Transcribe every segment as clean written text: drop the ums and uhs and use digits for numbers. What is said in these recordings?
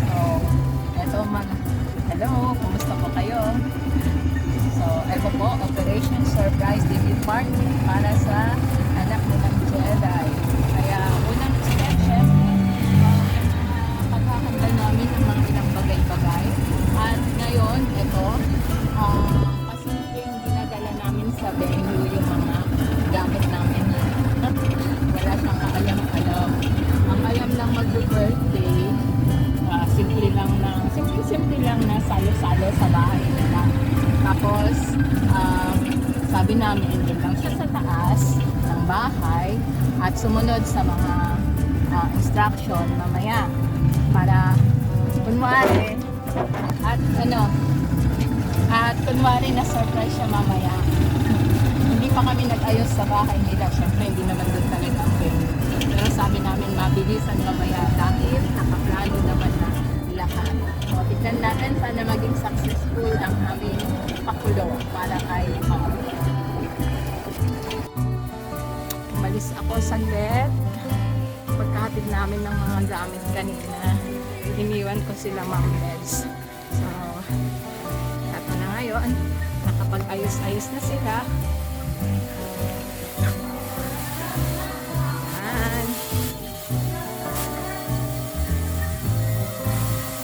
So, eto mga, hello, kumusta po kayo? So, eto po, Operation Surprise Baby Party para sa anak mo ng Jedi. Kaya, unang step, syempre, paghahanda namin ng mga ilang bagay-bagay. At ngayon, ito, pasimpleng ginagala namin sa venue yung mga gamit namin. Wala siyang kaalam-alam. Ang alam lang mag-birthday, simple lang na salo-salo sa bahay nila. Tapos, sabi namin, yun lang siya sa taas ng bahay at sumunod sa mga instruction mamaya para kunwari kunwari na surprise siya mamaya. Hindi pa kami nag-ayos sa bahay nila, syempre hindi naman doon talaga ang venue. Pero sabi namin mabilisan mamaya dahil nakaplano naman na lahat. So, tignan natin sana maging successful ang aming pakulo para kay Pao. Umalis ako saglit. Pagkahatid namin ng mga gamit kanina, iniwan ko sila Ma'am Beds. So, eto na ngayon, nakapag-ayos-ayos na sila. Ayan.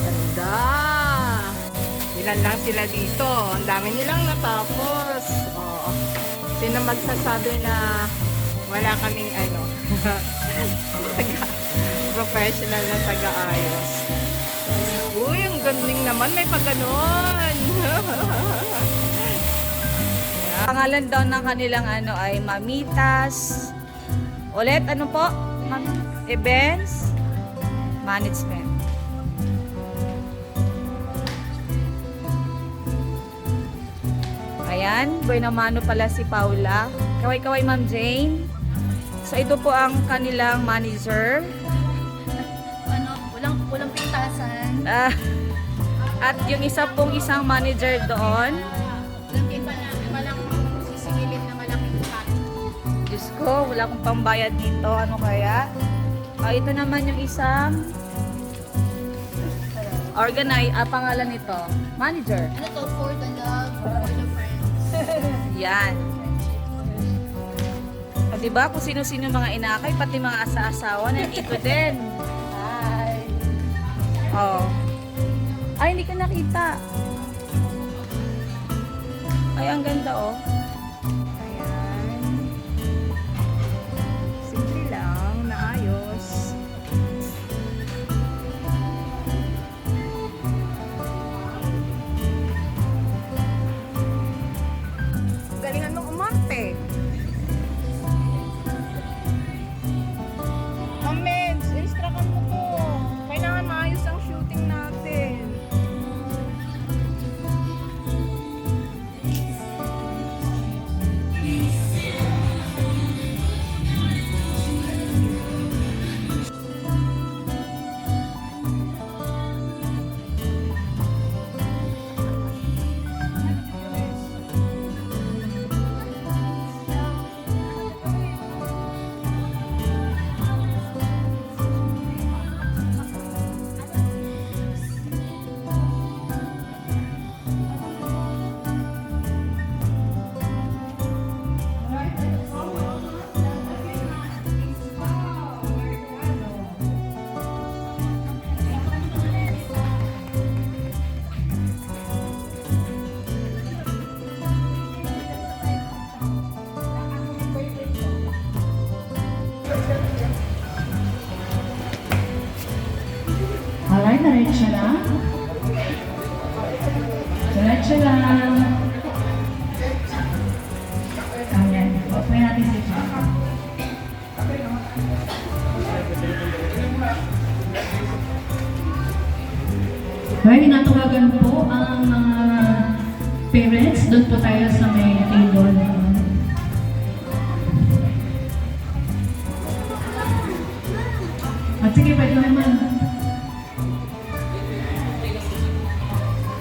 Ganda! Ilan lang sila dito. Ang dami nilang natapos. Oo. Sino magsasabi na wala kaming professional na taga-ayos. Uy, ang galing naman. May pag-ganon. Pangalan daw ng kanilang ay Mamitas. Ulit, ano po? Events Management. Ayan, buena mano pala si Paula. Kaway-kaway Ma'am Jane. So ito po ang kanilang manager. Walang pintasan. At yung isa pong isang manager doon. Walang sisingilin na malaking cut. Diyos ko, wala akong pambayad dito. Ano kaya? Ito naman yung isang pangalan nito. Manager. Ano to? For the love, for the friends. Yan. O diba, kung sino-sino mga inakay, pati mga asa-asawa, nandito din. Hi. Oh. Ay, hindi ka nakita. Ay, ang ganda oh. Ayan. Simple lang, naayos. Galingan mong umarte. Comments, instruction mo to. Kailangan maayos ang shooting natin. Alright, diretso lang. Diretso lang. Ayan, open natin si Papa. Okay, tinatawagan po ang mga parents. Doon po tayo sa may table. At sige, pwede naman.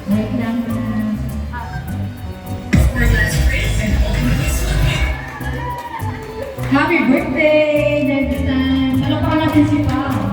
Wait lang. Happy birthday! Palakpakan natin si Pao.